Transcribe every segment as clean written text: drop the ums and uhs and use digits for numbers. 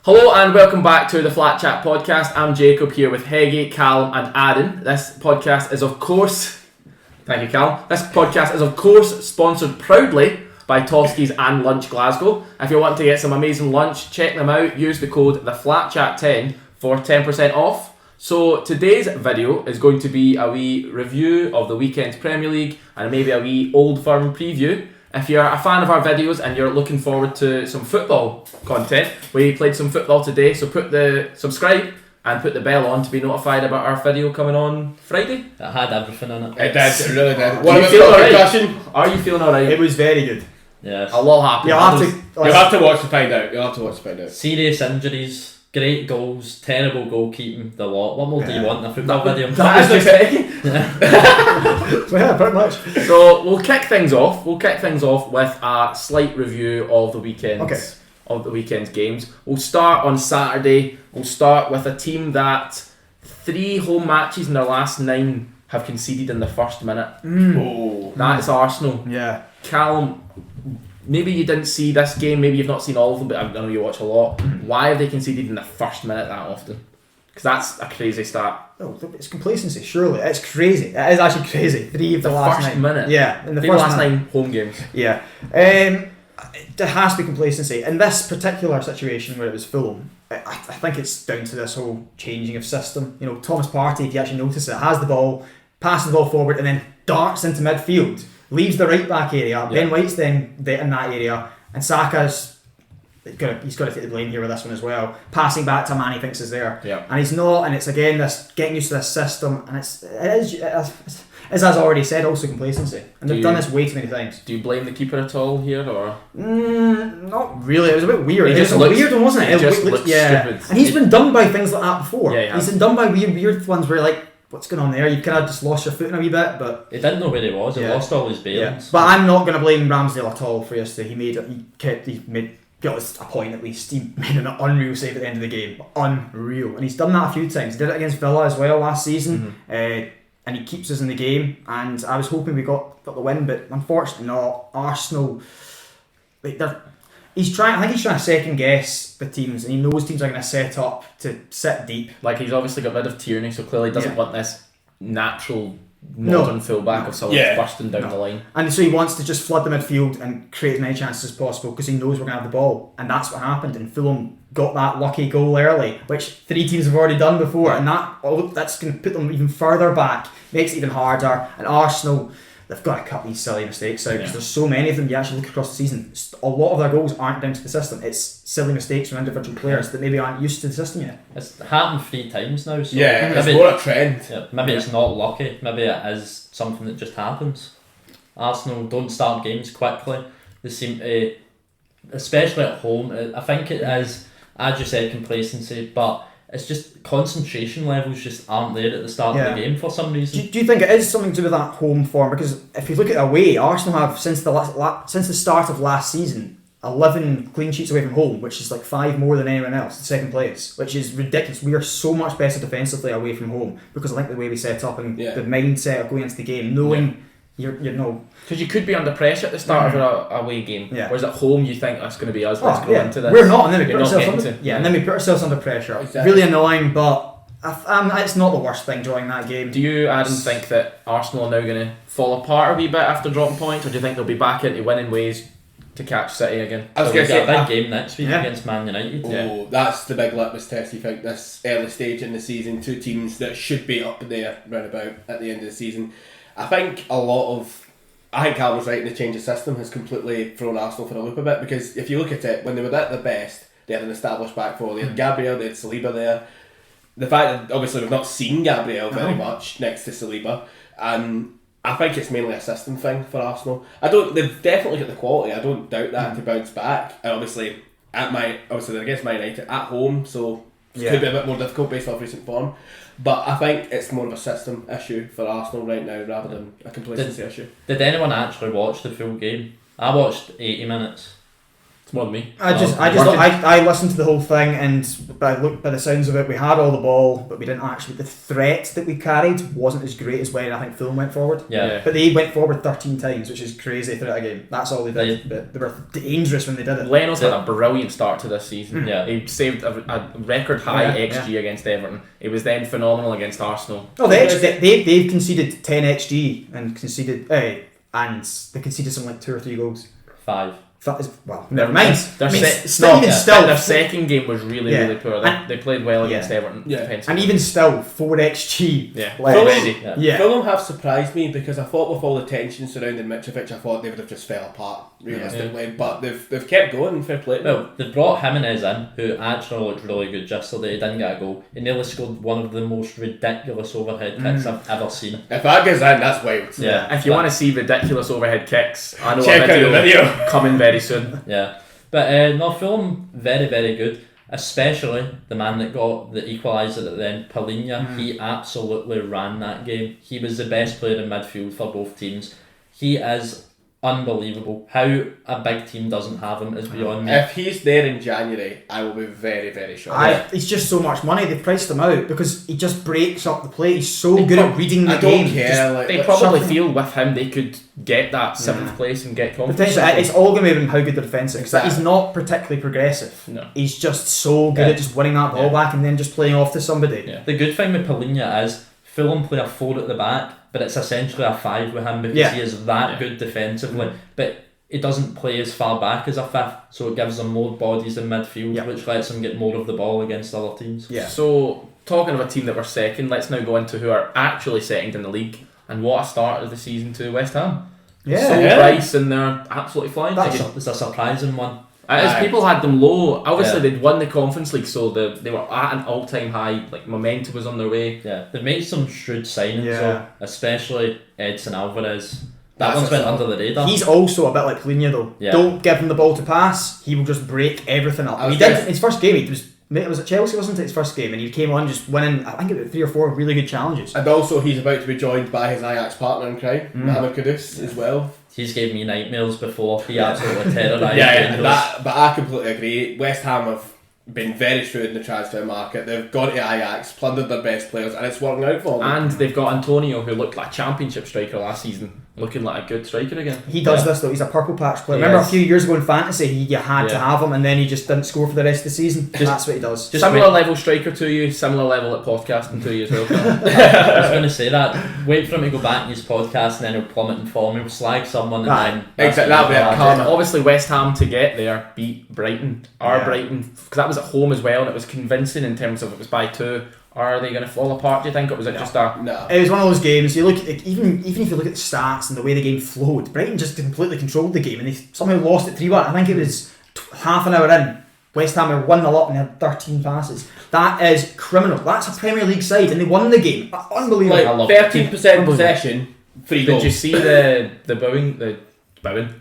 Hello and welcome back to the Flat Chat podcast. I'm Jacob here with Heggie, Callum and Aaron. This podcast is of course... Thank you, Callum. This podcast is of course sponsored proudly by Toski's and Lunch Glasgow. If you want to get some amazing lunch, check them out. Use the code TheFlatChat10 for 10% off. So today's video is going to be a wee review of the weekend's Premier League and maybe a wee Old Firm preview. If you're a fan of our videos and you're looking forward to some football content, we played some football today, so subscribe and put the bell on to be notified about our video coming on Friday. It had everything in it. It did, it really did. What are you feeling alright? Are you feeling alright? It was very good. Yes. A lot happened. You'll have to watch to find out. Serious injuries, great goals, terrible goalkeeping, the lot. What more do you want in a football video? That was just Yeah, pretty much. So we'll kick things off. with a slight review of the weekend's games. We'll start on Saturday. We'll start with a team that 3 home matches in their last 9 have conceded in the first minute. That's Arsenal. Yeah. Callum, maybe you didn't see this game, maybe you've not seen all of them, but I know you watch a lot. Why have they conceded in the first minute that often? Because that's a crazy stat. Oh, it's complacency, surely. It's crazy. It is actually crazy. 3 of the last first 9. minute. Yeah, in the Maybe first last 9 home games. Yeah. There has to be complacency. In this particular situation where it was Fulham, I think it's down to this whole changing of system. You know, Thomas Partey, if you actually notice it, has the ball, passes the ball forward and then darts into midfield, leaves the right back area. Yeah. Ben White's then in that area, and Saka's he's got to take the blame here with this one as well. Passing back to a man he thinks is there, and he's not. And it's again this getting used to this system, and it is as already said, also complacency. And they've done this way too many times. Do you blame the keeper at all here, or? Not really. It was a bit weird. It It was a weird one, wasn't it? It just looks stupid. And he's been done by things like that before. Yeah, he's been done by weird ones where like, what's going on there? You've kind of just lost your footing a wee bit, but He didn't know where he was. He lost all his bearings. But I'm not going to blame Ramsdale at all for yesterday. He got us a point at least. He made an unreal save at the end of the game. Unreal. And he's done that a few times. He did it against Villa as well last season. And he keeps us in the game. And I was hoping we got the win, but unfortunately not. Arsenal, he's trying to second guess the teams, and he knows teams are going to set up to sit deep. Like, he's obviously got rid of Tierney, so clearly doesn't want this natural modern fullback of someone bursting down the line. And so he wants to just flood the midfield and create as many chances as possible because he knows we're going to have the ball. And that's what happened. And Fulham got that lucky goal early, which 3 teams have already done before. And that's going to put them even further back, makes it even harder. And Arsenal, they've got to cut these silly mistakes out because there's so many of them. You actually look across the season, a lot of their goals aren't down to the system. It's silly mistakes from individual players that maybe aren't used to the system yet. It's happened 3 times now. So it's more a trend. Yeah, maybe it's not lucky. Maybe it is something that just happens. Arsenal don't start games quickly. They seem to, especially at home, I think it is, as you said, complacency, but it's just concentration levels just aren't there at the start of the game for some reason. Do you think it is something to do with that home form? Because if you look at away, Arsenal have since the start of last season 11 clean sheets away from home, which is like 5 more than anyone else, second place, which is ridiculous. We are so much better defensively away from home because I think the way we set up and the mindset of going into the game, knowing because you could be under pressure at the start of an away game, whereas at home you think that's going to be us. Let's go into this. We're not, and then we put ourselves and then we put ourselves under pressure. Exactly. Really annoying, but it's not the worst thing during that game. Do you, Adam, think that Arsenal are now going to fall apart a wee bit after dropping points, or do you think they'll be back into winning ways to catch City again? I was going to say a big game next week against Man United. That's the big litmus test. You think this early stage in the season, 2 teams that should be up there round about at the end of the season. I think Callum was right, the change of system has completely thrown Arsenal for a loop a bit, because if you look at it, when they were at their best, they had an established back four. They had Gabriel, they had Saliba there. The fact that obviously we've not seen Gabriel very much next to Saliba, and I think it's mainly a system thing for Arsenal. They've definitely got the quality, I don't doubt that, to bounce back. And obviously they're against Man United at home, so it could be a bit more difficult based off recent form. But I think it's more of a system issue for Arsenal right now rather than a complacency issue. Did anyone actually watch the full game? I watched 80 minutes. It's more than me. I listened to the whole thing, and by the sounds of it, we had all the ball, but we didn't actually. The threat that we carried wasn't as great as when I think Fulham went forward. Yeah. But they went forward 13 times, which is crazy throughout a game. That's all they did. But they were dangerous when they did it. Leno's had a brilliant start to this season. Yeah. He saved a record high XG against Everton. He was then phenomenal against Arsenal. No, they've conceded 10 XG and conceded they conceded something like 2 or 3 goals. 5. Never mind. Their second game was really poor. They played well against Everton. Yeah. And even still, 4 XG. Yeah. Fulham have surprised me because I thought with all the tension surrounding Mitrovic, I thought they would have just fell apart realistically. But they've kept going. Fair play. Well, they brought Jimenez in, who actually looked really good yesterday. He didn't get a goal. He nearly scored one of the most ridiculous overhead kicks I've ever seen. If that goes in, that's wild. Yeah. If you want to see ridiculous overhead kicks, I know check out the video coming very soon. Yeah. But Fulham, very, very good. Especially the man that got the equaliser at the end, Palhinha. He absolutely ran that game. He was the best player in midfield for both teams. He is unbelievable. How a big team doesn't have him is beyond me. If he's there in January, I will be very, very shocked. It's just so much money. They've priced him out because he just breaks up the play. He's so good at reading the game. I don't care. They probably feel with him they could get that 7th place and get confidence. Potentially, it's all going to be how good the defence is. Exactly. He's not particularly progressive. No. He's just so good at just winning that ball back and then just playing off to somebody. Yeah. The good thing with Palhinha is Fulham play a 4 at the back, but it's essentially a 5 with him because he is that good defensively. But he doesn't play as far back as a 5th, so it gives them more bodies in midfield, which lets them get more of the ball against other teams. Yeah. So, talking of a team that were second, let's now go into who are actually second in the league. And what a start of the season to West Ham. Price, and they're absolutely flying. It's a surprising one. People had them low. Obviously, they'd won the Conference League, so they were at an all-time high. Like, momentum was on their way. Yeah, they've made some shrewd signings, so especially Edson Alvarez. That one's went under the radar. He's also a bit like Palhinha though. Yeah. Don't give him the ball to pass, he will just break everything up. He did his first game. It was at Chelsea, wasn't it, his first game, and he came on just winning, I think it was 3 or 4 really good challenges. And also he's about to be joined by his Ajax partner in crime, Mohamed Kudus, as well. He's gave me nightmares before. He absolutely terrorised. But I completely agree. West Ham have been very shrewd in the transfer market. They've gone to Ajax, plundered their best players, and it's working out for them. And they've got Antonio, who looked like a championship striker last season, looking like a good striker again. He does this though. He's a purple patch player. Remember a few years ago in fantasy, you had to have him, and then he just didn't score for the rest of the season. That's what he does. Similar level striker to you, similar level at podcasting to you as well. I was going to say that. Wait for him to go back in his podcast, and then he'll plummet in form. He'll slag someone, and then exactly that'll be a karma. Obviously, West Ham to get there beat Brighton. Brighton, because that was at home as well, and it was convincing in terms of it was by 2. Are they going to fall apart, do you think, or was it just a... No. It was one of those games, you look at, even if you look at the stats and the way the game flowed, Brighton just completely controlled the game and they somehow lost it 3-1. I think it was half an hour in, West Ham were 1-0 up and they had 13 passes. That is criminal. That's a Premier League side and they won the game. Unbelievable. 13% possession, 3 goals. Did you see the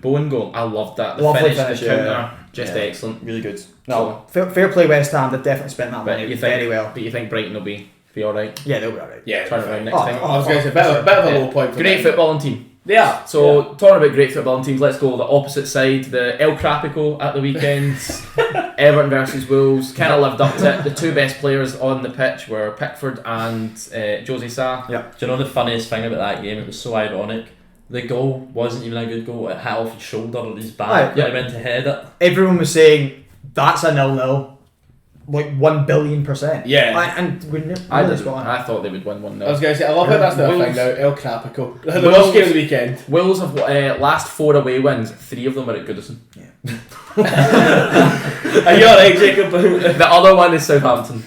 Bowen goal? I loved that. The finish, the counter, excellent. Really good. No, fair play West Ham. They've definitely spent that money very well. But you think Brighton will be alright? Yeah, they'll be alright. Yeah, turn it around next time. I was going to say, a bit of a low point for Great footballing team. Yeah. So, talking about great footballing teams, let's go the opposite side. The El Crapico at the weekend. Everton versus Wolves. Kind of lived up to it. The 2 best players on the pitch were Pickford and Jose Sa. Yeah. Do you know the funniest thing about that game? It was so ironic. The goal wasn't even a good goal. It hit off his shoulder or his back. He went to head it. Everyone was saying that's a 0-0. Like 1,000,000,000%. Yeah. And I thought they would win 1-0. I was going to say, I love how that's not a thing now. El Crapico. The worst game of the weekend. Wolves have last 4 away wins. 3 of them are at Goodison. Yeah. Are you alright, Jacob? The other one is Southampton.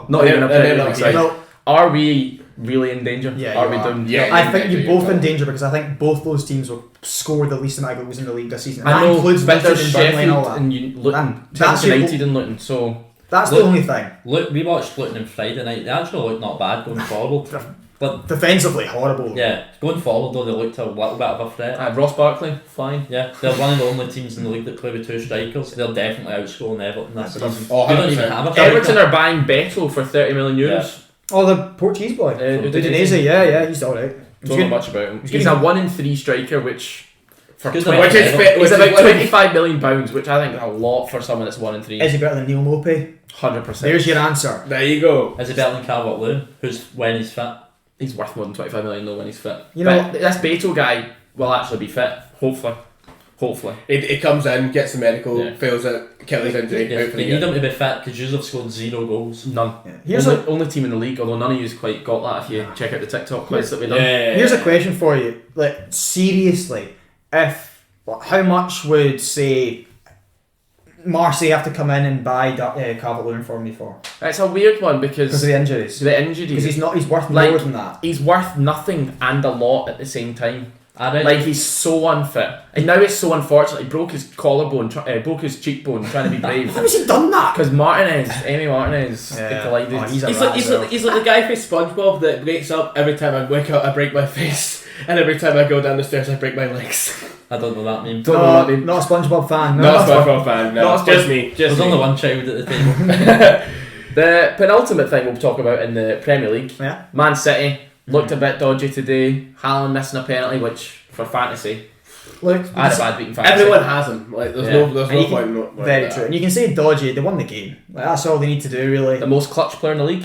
Not even a bit excited. No. Are we really in danger? Yeah, are we done? Yeah, I think you're both in danger because I think both those teams will score the least amount of goals in the league this season. I know, but there's Sheffield and all that. And United and Luton, so... That's the only thing. We watched Luton on Friday night. They actually looked not bad going forward. But defensively horrible. Yeah, going forward though, they looked a little bit of a threat. Ross Barkley, fine. Yeah, they're one of the only teams in the league that play with 2 strikers. They're definitely outscoring Everton this season. Oh, they don't even have a striker. Everton are buying Beto for 30 million euros. Yeah. Oh, the Portuguese boy. Udinese, yeah, he's alright. Don't know much about him. He's a 1 in 3 striker, which For Good 20, enough. Which is fit. he's about £25 million, which I think is a lot for someone that's 1-3. Is he better than Neil Mopey? 100%. There's your answer. There you go. Is it better than Calvert-Lewin, who's when he's fit? He's worth more than 25 million though when he's fit. You know, but this Beto guy will actually be fit, hopefully. He comes in, gets the medical, Yeah. fails it, Achilles injury. Yeah, out for they the need year. him to be fit because you have scored 0 goals. None. Yeah. Here's Only team in the league, although none of you's quite got that if you check out the TikTok quiz that we done. Here's a question for you. Like, seriously, how much would, say, Marseille have to come in and buy Calvert-Lewin for me for? It's a weird one because Of the injuries. Because he's worth Like, more than that. he's worth nothing and a lot at the same time. I reckon Like, he's so unfit. And now he's so unfortunate. He broke his collarbone, broke his cheekbone trying to be brave. How has he done that? Because Amy Martinez collided. Oh, he's a He's rat like, as well. he's like the guy from SpongeBob that wakes up every time I wake up, I break my face, and every time I go down the stairs, I break my legs. I don't know that meme. Don't know what I mean. Not a SpongeBob fan. Not a SpongeBob fan, no. Not a Just me. There's only one child at the table. The penultimate thing we'll talk about in the Premier League. Yeah. Man City looked a bit dodgy today. Haaland missing a penalty, which for fantasy, Look, I had a bad week in fantasy. Everyone has him. Like, there's Yeah. no And you point. can- in not very that. true. And you can say dodgy, they won the game. Like, that's all they need to do, really. The most clutch player in the league.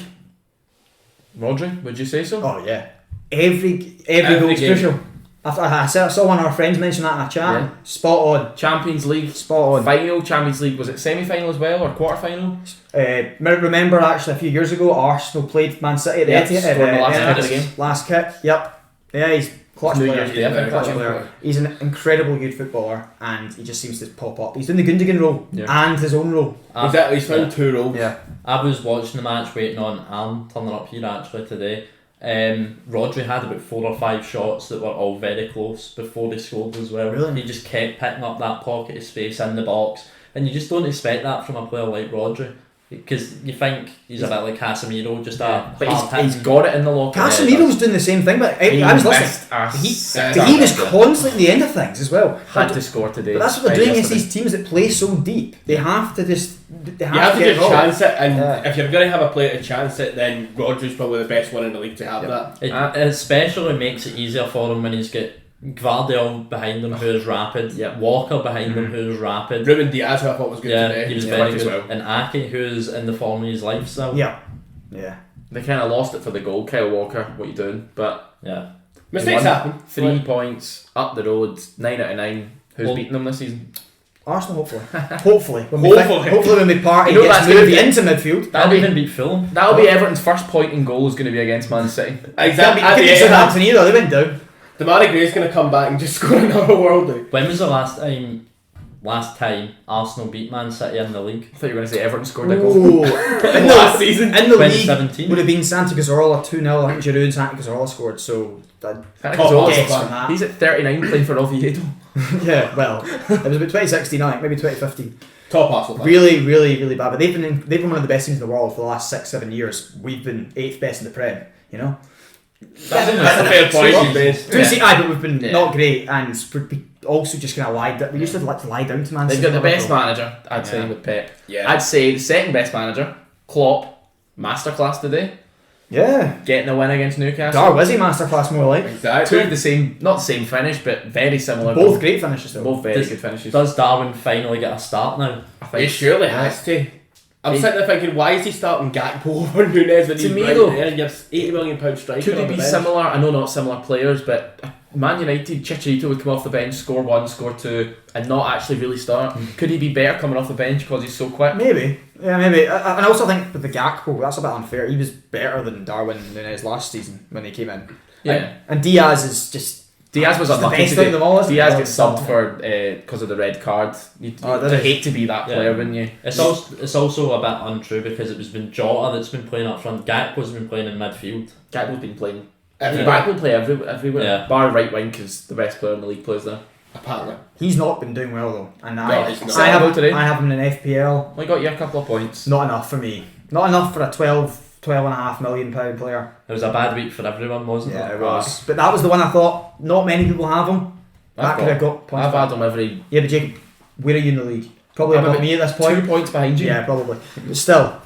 Rodri, would you say so? Oh, yeah. Every goal's game. crucial. I saw one of our friends mention that in a chat. Yeah. Spot on. Champions League, Spot on. final Champions League. Was it semi-final as well or quarter-final? Remember, actually, a few years ago, Arsenal played Man City at the Yep, Etihad. scored the last Emirates. kick of the game. Last kick, yep. Yeah, he's clutch New player. Year's Day, I think. Clutch Yeah. player. He's an incredibly good footballer, and he just seems to pop up. He's doing the Gundogan role Yeah. and his own role. Exactly, he's found two roles. Yeah. I was watching the match waiting on Alan turning up here actually today. Rodri had about 4 or 5 shots that were all very close before he scored as well. Really? He just kept picking up that pocket of space in the box, and you just don't expect that from a player like Rodri, because you think he's a bit like Casemiro, just a But hard he's got it in the locker. Casemiro's doing the same thing, but I was listening. He was constantly at the end of things as well. had to score today. But that's what they're doing against these teams that play so deep. They have to just. They You have to get just involved. chance it, and Yeah. if you're going to have a player to chance it, then Rodri's probably the best one in the league to have that. It especially makes it easier for him when he's got Gvardiol behind him who is rapid, Walker behind him who is rapid. Ruben Diaz, who I thought was good Yeah, today. he was Yeah, very as good. well. And Ake, who is in the form of his life still. Yeah. They kind of lost it for the goal. Kyle Walker, what you doing? But Yeah. Mistakes won. happen. 3 points up the road, 9 out of 9. Who's Well- beaten them this season? Arsenal, hopefully. Hopefully when Partey You know gets that's gonna moved be- into midfield. That'll even beat Fulham. That'll be Everton's first point in goal is going to be against Man City. Exactly. At Could the be end, Southampton either. They went down. Damari Gray's going to come back and just score another worldie. When was the last time Arsenal beat Man City in the league? I thought you were going to say Everton scored a goal. Ooh. Last season. In the league 2017. would have been Santi Cazorla 2-0. I think Giroud and Santi Cazorla scored. So that Santi Top Cazorla's gets a- from that. He's at 39 playing for Oviedo. yeah. Well, it was about 2016, I think, maybe 2015. Top Arsenal fan. Really, really, really bad. But they've been one of the best teams in the world for the last 6-7 years. We've been 8th best in the Prem. You know. That's a fair point. But we've been not great, and we also just kind of lied. We used to like to lie down to Man They've City. got the best manager, I'd say, Yeah. with Pep. Yeah. I'd say the second best manager, Klopp, masterclass today, Yeah. getting a win against Newcastle. Darwizzy masterclass, more like. Exactly. Two of the same, not the same finish, but very similar. Both great finishes though. Both very Does- good finishes. Does Darwin finally get a start now? I He think. surely has to. I'm He- sitting there thinking, why is he starting Gakpo over Nunez when To he's me right though, there? You're £80 million striker. Could on it the be bench. similar? I know not similar players, but Man United, Chicharito would come off the bench, score 1, score 2, and not actually really start. Could he be better coming off the bench because he's so quick? Maybe. Yeah, maybe. And I also think with the Gakpo, that's a bit unfair. He was better than Darwin Nunez last season when he came in. Yeah. And Diaz is just. Diaz was He's the unlucky best out today. of them all, isn't he? Diaz Oh, gets subbed oh. for because of the red card. You'd that is- hate to be that player, wouldn't you? It's also a bit untrue because it was been Jota that's been playing up front. Gakpo's been playing in midfield. Gakpo's been playing. Everywhere. Back will play everywhere. Yeah. Bar right wing because the best player in the league plays there. Apparently. He's not been doing well though. And he's not. I have him Today. I have him in an FPL. We got you a couple of points. Not enough for me. Not enough for a £12.5 million player. It was a bad week for everyone, wasn't Yeah, it? it was. But that was the one I thought not many people have him. That I've could have got points. I've had him every Yeah, but Jacob, where are you in the league? Probably I'm above about me at this point. 2 points behind you. Yeah, probably. But still.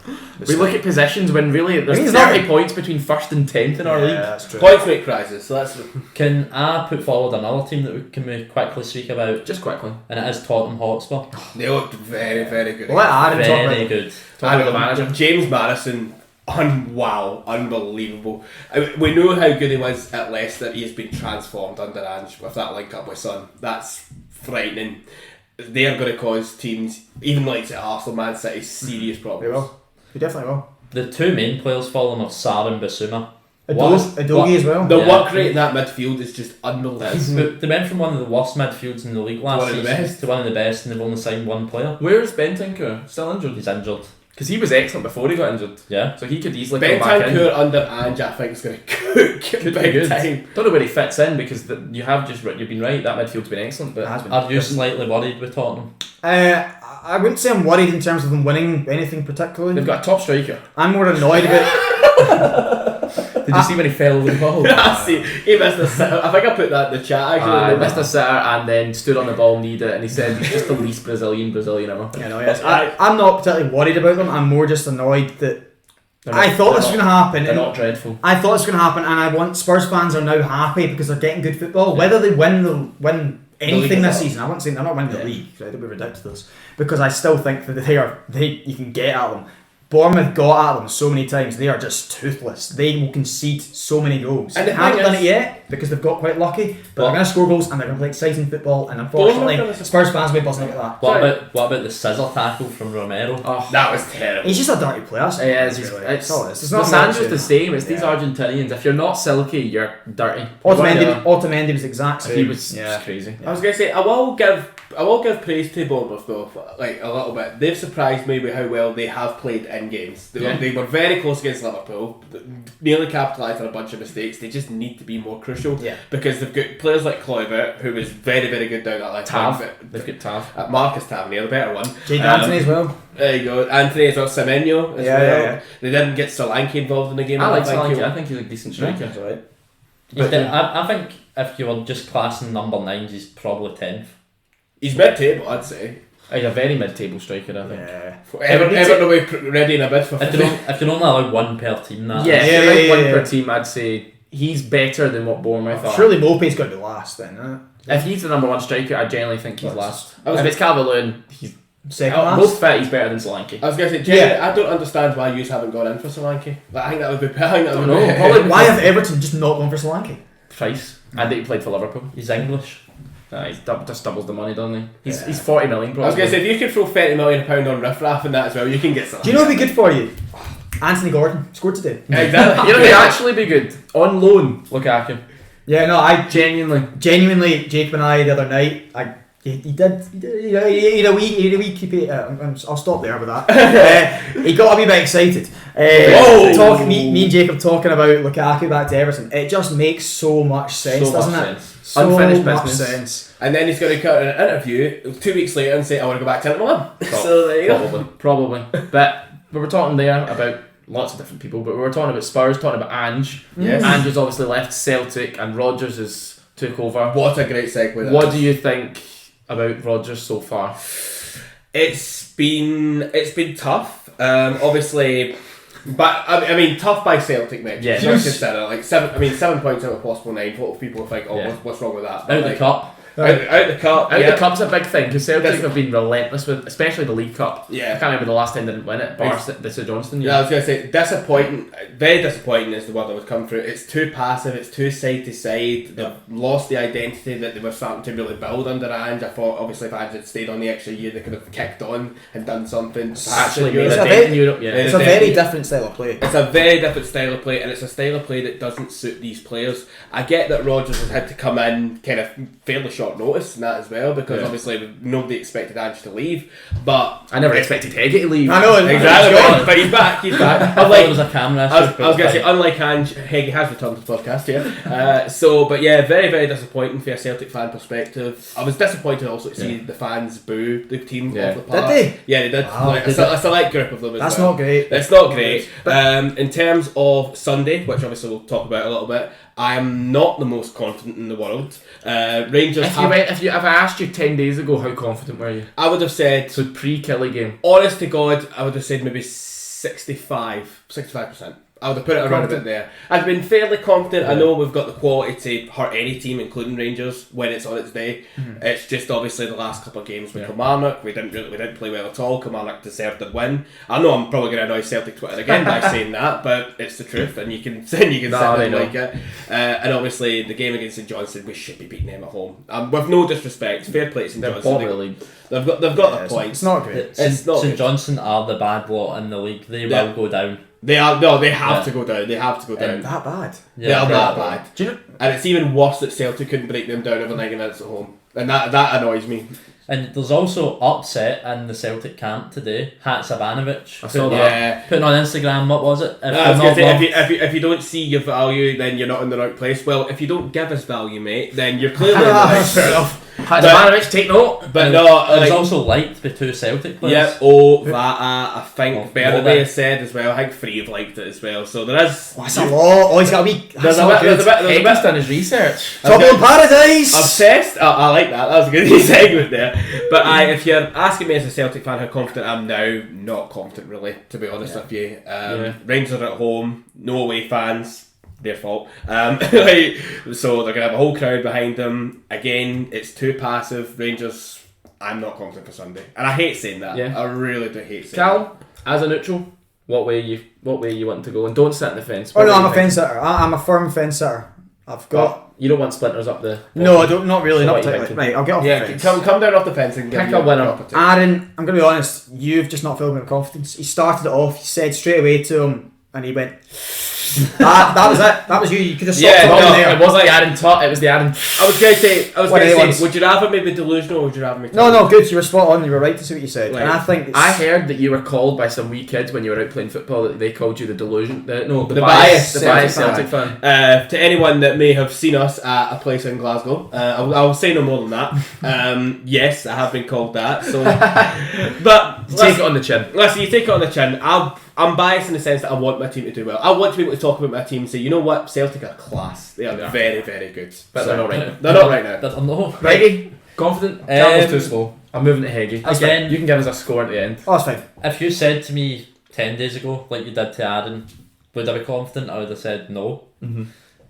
We look at possessions when really there's it's 30 not- points between 1st and 10th in our league. that's true. Points make prizes, so that's... Can I put forward another team that we can quickly speak about? Just quickly. And it is Tottenham Hotspur. They looked very, very good. Well, let Aaron talk about Very it. good. Talk about the manager. James Madison, unbelievable. We know how good he was at Leicester. He has been transformed under Ange with that link up with Son. That's frightening. They are going to cause teams, even like at Arsenal, Man City, serious They problems. will. They definitely will. The two main players for them are Sarr and Basuma. Adogi as well. The Yeah. work rate in that midfield is just unbelievable. But they went from one of the worst midfields in the league last one of the season best. to one of the best, and they've only signed one player. Where's Bentancur? Still injured? He's injured. Because he was excellent before he got injured. Yeah. So he could easily come back in. Bentancur under Ange, I think, is going to cook Could be big good. time. Don't know where he fits in because you've been right. That midfield's been excellent, but It has been. Are you slightly worried with Tottenham? I wouldn't say I'm worried in terms of them winning anything particularly. they've got a top striker. I'm more annoyed about. Did you see when he fell over the ball? See, he missed a sitter. I think I put that in the chat actually. Missed a sitter and then stood on the ball, kneed it, and he said he's just the least Brazilian ever. You know, yes. I'm not particularly worried about them. I'm more just annoyed that I thought this was going to happen. They're not dreadful. I thought this was going to happen, and I want Spurs fans are now happy because they're getting good football. Whether they win anything this season, I won't say they're not winning the league. Right? It'd be ridiculous because I still think that you can get at them. Bournemouth got at them so many times. They are just toothless. They will concede so many goals. And They the haven't thing done is- it yet because they've got quite lucky. But they're going to score goals and they're going to play exciting football. And Bournemouth unfortunately, are- Spurs fans will be buzzing about that. What about the scissor tackle from Romero? Oh, That was terrible. He's just a dirty player. It is. Really. It's all it is. It's not not Sancho's the same. It's these Yeah. Argentinians. If you're not silky, you're dirty. One or the other. Otamendi was the exact same. He was yeah. crazy. I was going to say, I will give praise to Bournemouth though, like a little bit. They've surprised me with how well they have played in games. They were very close against Liverpool, nearly capitalised on a bunch of mistakes. They just need to be more crucial because they've got players like Kluivert, who was very, very good down that line. They've got Tav. Marcus Tavernier, the better one. Jade Anthony as well. There you go. Anthony as well, Semenyo as well. Yeah. They didn't get Solanke involved in the game. I like think Solanke. he'll- I think he's a decent striker. That's all right. I think if you were just classing number 9s, he's probably 10th. He's mid-table, I'd say. He's a very mid-table striker, I think. Yeah. Everton will be ready in a bid for If you're only allowed one per team, that One per team, I'd say he's better than what Bournemouth are. Surely Mope's got to be last then, huh? If he's the number one striker, I generally think he's last. I was- If it's Calvert-Lewin, he's Second last. both fit. He's better than Solanke. I was going to say, Jerry, I don't understand why you haven't gone in for Solanke. Like, I think that would be. I don't know, probably- Why have Everton just not gone for Solanke? Price. I think he played for Liverpool. he's English. He's just doubles the money, doesn't he? He's 40 million probably. I was going to say, if you could throw £30 million on Riff Raff and that as well, you can get something. Do you know what'd be good for you? Anthony Gordon scored today. Exactly. You know, he'd actually be good on loan. Lukaku. Yeah, no, I Genuinely. Jacob and I the other night, he did he had a wee keep I'll stop there with that. He got a wee bit excited. Whoa! Me and Jacob talking about Lukaku back to Everton. It just makes so much sense, doesn't it? So Unfinished much business. sense. And then he's going to cut an interview 2 weeks later and say, I want to go back to Inter Milan. So there you go. Probably. But we were talking there about lots of different people, but we were talking about Spurs, talking about Ange. Yes. Ange has obviously left Celtic and Rodgers has took over. What a great segue that What is. do you think about Rodgers so far? It's been tough. Obviously, but I mean tough by Celtic metrics. Yeah. Let's consider like 7 points out of possible 9. What people think? Oh, Yeah. what's wrong with that? Out the cup. Out the cup. Out yeah. the Cup's a big thing because Celtic That's- have been relentless with, especially the League Cup. Yeah. I can't remember the last time they didn't win it. The Sir Johnston year. Yeah, I was going to say, disappointing, very disappointing is the word that would come through. It's too passive, it's too side to side. They've lost the identity that they were starting to really build under Ange. I thought, obviously, if Ange had stayed on the extra year, they could have kicked on and done something. Actually made It's a a dent very- in Europe. Yeah. It's a very different style of play. It's a very different style of play, and it's a style of play that doesn't suit these players. I get that Rodgers has had to come in kind of fairly short notice and that as well, because Yeah. obviously nobody expected Ange to leave, but I never expected Hege to leave. I know, exactly, he's gone. but he's back. He's back. I thought Unlike, it was a camera. I was going to say, unlike Ange, Hege has returned to the podcast, yeah. But yeah, very, very disappointing from a Celtic fan perspective. I was disappointed also to see the fans boo the team Yeah. off the park. Did they? Yeah, they did. Wow, Like, did a select group of them as That's well. not great. It's not great. In terms of Sunday, which obviously we'll talk about a little bit, I am not the most confident in the world. Rangers If I asked you 10 days ago, how confident were you? I would have said... So pre-Kelly game. Honest to God, I would have said maybe 65%. I would have put it around a bit there. I've been fairly confident. I know we've got the quality to hurt any team, including Rangers, when it's on its day. It's just obviously the last couple of games with Kilmarnock, we didn't play well at all. Kilmarnock deserved the win. I know I'm probably going to annoy Celtic Twitter again by saying that, but it's the truth, and you can sit there and like it. And obviously the game against St Johnstone, we should be beating them at home. With no disrespect, fair play to St Johnstone. They've got the points. It's not great. St Johnstone are the bad lot in the league. They will go down. They are no. They have to go down. They have to go down. That bad? They are that bad. Do you know? And it's even worse that Celtic couldn't break them down over 90 minutes at home, and that annoys me. And there's also upset in the Celtic camp today. Haksabanovic. I saw that. Putting on Instagram, what was it? If you don't see your value, then you're not in the right place. Well, if you don't give us value, mate, then you're clearly in the right place. Fair enough. Haksabanovic, take note. But no, it was also liked by 2 Celtic players. Yeah, I think Bernabé has said as well. I think 3 have liked it as well. So there is... That's a lot. Oh, he's got a wee... There's a bit... He's done his research. Trouble in Paradise! Obsessed. I like that. That was a good segment there. But if you're asking me as a Celtic fan how confident I'm now, not confident really, to be honest with you. Rangers are at home, no away fans. Their fault. So they're going to have a whole crowd behind them. Again, it's too passive. Rangers, I'm not confident for Sunday. And I hate saying that. I really do hate saying that. Cal, as a neutral, what way you want to go? And don't sit on the fence. Oh no, I'm a fence sitter. I'm a firm fence sitter. I've got... You don't want splinters up the... No, I don't. Not really. So Not right, I'll get off the fence. Come down off the fence and pick a winner. Aaron, I'm going to be honest, you've just not filled me with confidence. He started it off, he said straight away to him, and he went... that was it. That was you. You could have stopped there. It wasn't the Aaron Tut. It was the Aaron. I was going to say, would you rather me be delusional or would you rather me? No, good. You were spot on. You were right to say what you said. Right. And I think I heard that you were called by some wee kids when you were out playing football. That they called you the delusion. The bias Celtic fan. To anyone that may have seen us at a place in Glasgow, I'll say no more than that. Yes, I have been called that. So, but take it on the chin. Listen, you take it on the chin. I'm biased in the sense that I want my team to do well. I want to be able to talk about my team and say, you know what, Celtic are class. They are very, very good. But they're not right now. They're not right now. Heggie, confident? Campbell's too slow. I'm moving to Heggie. Again, you can give us a score at the end. Oh, that's fine. If you said to me 10 days ago, like you did to Aaron, would I be confident? I would have said no. Mm-hmm.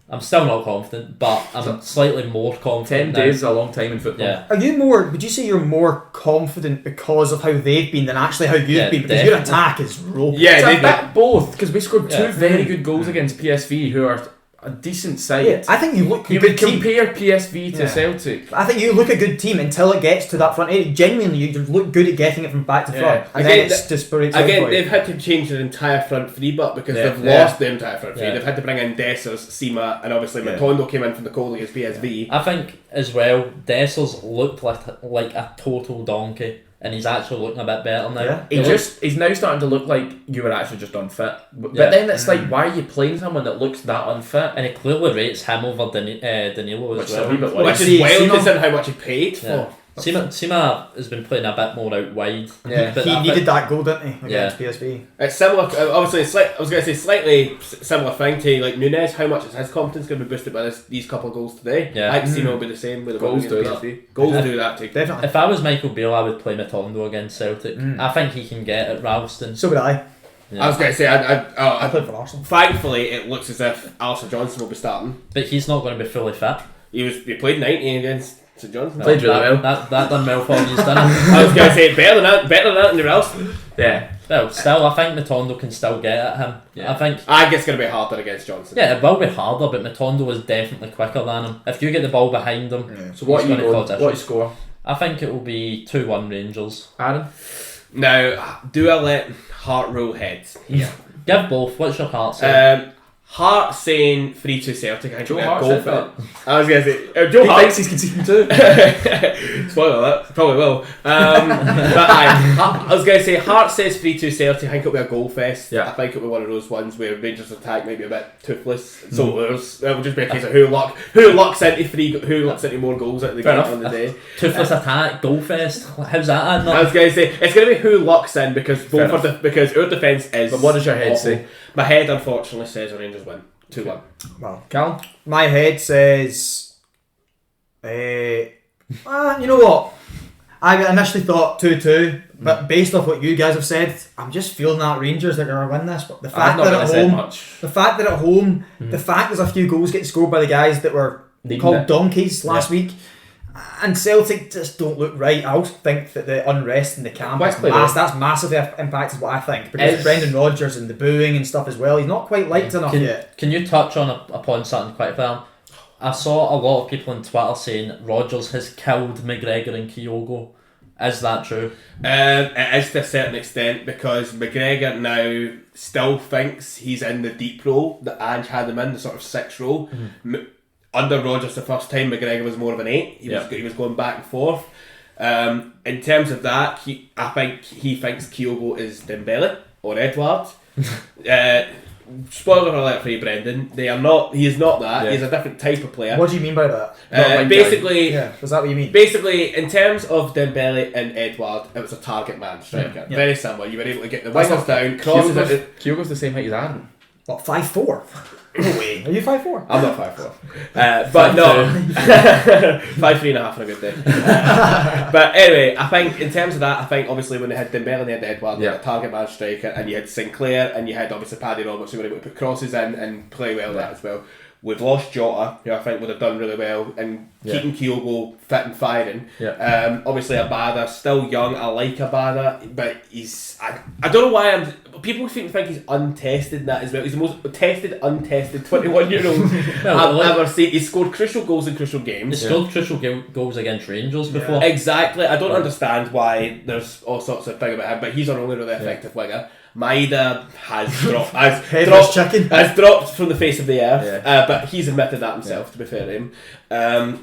I'm still not confident, but I'm slightly more confident. 10 days is a long time in football. Yeah. Are you more? Would you say you're more confident because of how they've been than actually how you've been? Because your attack is rope. Yeah, it's a bit both. Because we scored 2 very good goals against PSV, who are a decent side. Yeah, I think you look. You would compare PSV to Celtic. I think you look a good team until it gets to that front area. Genuinely, you look good at getting it from back to front. And again, then it's just they've had to change their entire front three, but because they've lost the entire front three, they've had to bring in Dessers, Sima, and obviously Matondo came in from the cold against PSV. I think as well, Dessers looked like a total donkey. And he's actually looking a bit better now. Yeah. He's now starting to look like you were actually just unfit. But then it's like, why are you playing someone that looks that unfit? And he clearly rates him over Danilo as well. Which is wild considering how much he paid for. Sima has been playing a bit more out wide. Yeah, but he needed that goal, didn't he, against PSV? It's similar. Obviously, I was going to say slightly similar thing to like Nunes. How much is his confidence going to be boosted by these couple of goals today? Yeah. I think Sima will be the same with the goals. Goals do that too. Definitely. If I was Michael Beale, I would play Matondo against Celtic. I think he can get at Ralston. So would I. Yeah. I was going to say, I played for Arsenal. Thankfully, it looks as if Alistair Johnson will be starting, but he's not going to be fully fit. He played 90 against St Johnson. Played really well. That done well for him. He's done it. I was going to say better than that than Ralston. Yeah. Well, still, I think Matondo can still get at him. Yeah. I guess it's going to be harder against Johnson. Yeah, it will be harder, but Matondo is definitely quicker than him. If you get the ball behind him, so what you score? I think it will be 2-1 Rangers. Aaron? Now, do I let heart rule heads? Yeah. Give both. What's your heart saying? Heart saying 3-2 Celtic. I think Joe we'll Hart go said for that. it. I was going to say Joe Hart thinks he's conceding 2. Spoiler alert, probably will. But I was going to say Hart says 3-2 Celtic. I think it'll be a goal fest. Yeah. I think it'll be one of those ones where Rangers attack might be a bit toothless. So it'll just be a case of who lucks into more goals at the game on the day. Toothless attack, goal fest. How's that adding up? I was going to say it's going to be who lucks in because because our defence is. But what does your head awful. say? My head unfortunately says a Rangers win. 2-1. Well, Callum? my head says, you know what? I initially thought 2-2, but based off what you guys have said, I'm just feeling that Rangers are going to win this. But the I've fact not that really at said home, much. the fact that at home, the fact there's a few goals getting scored by the guys that were Needing called it. donkeys last week, and Celtic just don't look right. I also think that the unrest in the camp is Quickly, that's massively impacted what I think, because Is- Brendan Rodgers and the booing and stuff as well. He's not quite liked enough yet. Can you touch upon something quite well? I saw a lot of people on Twitter saying Rodgers has killed McGregor and Kyogo. Is that true? It is to a certain extent, because McGregor now still thinks he's in the deep role that Ange had him in, the sort of 6 role. Under Rodgers the first time, McGregor was more of an 8. He was going back and forth. In terms of that, I think he thinks Kyogo is Dembele or Edouard. Spoiler alert for you, Brendan. They are not. He is not that. Yeah. He's a different type of player. What do you mean by that? Basically, Is that what you mean? Basically, in terms of Dembele and Edouard, it was a target man striker. Yeah. Very similar. You were able to get the That's wingers not- down, crosses it. Kyogo's the same height as Aaron. What, 5'4"? No way. Are you 5'4"? I'm not 5'4", but no, 5'3.5" on a good day. But anyway, I think in terms of that, I think obviously when they had Dembele and they had Edouard, they had a target man striker, and you had Sinclair, and you had obviously Paddy Roberts who were able to put crosses in and play well that as well. We've lost Jota, who I think would have done really well, and keeping Kyogo fit and firing. Obviously Abada, still young. I like Abada, but he's I don't know why people seem to think he's untested in that as well. He's the most tested, untested 21-year-old I've ever seen. He's scored crucial goals in crucial games. He scored crucial goals against Rangers before. Exactly. I don't understand why there's all sorts of thing about him, but he's our only really effective winger. Maeda has dropped has dropped from the face of the earth, but he's admitted that himself, to be fair to him.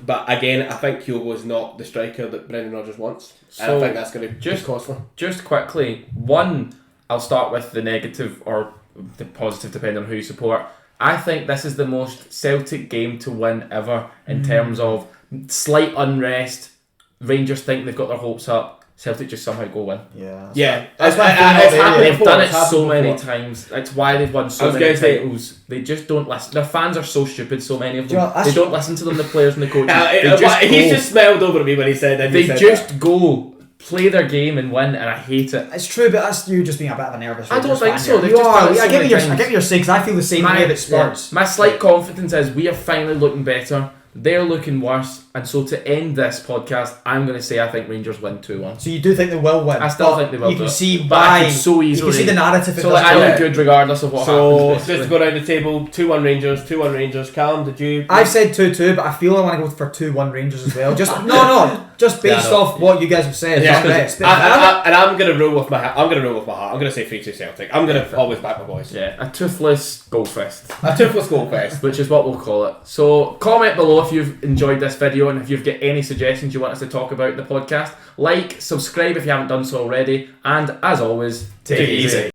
But again, I think Kyogo is not the striker that Brendan Rodgers wants, and I think that's going to be costly. Just quickly, one, I'll start with the negative or the positive, depending on who you support. I think this is the most Celtic game to win ever in terms of slight unrest. Rangers think they've got their hopes up. Celtic just somehow go win. That's why They've done it so many times. That's why they've won so many titles. They just don't listen. Their fans are so stupid, so many of them. They don't listen to them, the players and the coaches. He just smiled over at me when he said that. They just go, play their game and win, and I hate it. It's true, but that's you just being a bit of a nervous. I don't think fan so. here. They've just done it so I get many what you're times. saying, because I feel the same way that Spurs. My slight confidence is we are finally looking better. They're looking worse, and so to end this podcast, I'm going to say I think Rangers win 2-1. So you do think they will win? I still think they will. You can see but I why. could so easily. You can see the narrative. So I look good regardless of what happens. So just to go down the table, 2-1 Rangers, 2-1 Rangers. Callum, did you? I've said 2-2, but I feel I want to go for 2-1 Rangers as well. Just based off what you guys have said. And I'm gonna roll with my heart. I'm gonna say 3-2 Celtic. I'm gonna always back my boys. Yeah, a toothless goal fest. A toothless goal fest, which is what we'll call it. So comment below if you've enjoyed this video and if you've got any suggestions you want us to talk about in the podcast. Like, subscribe if you haven't done so already, and as always, take it easy.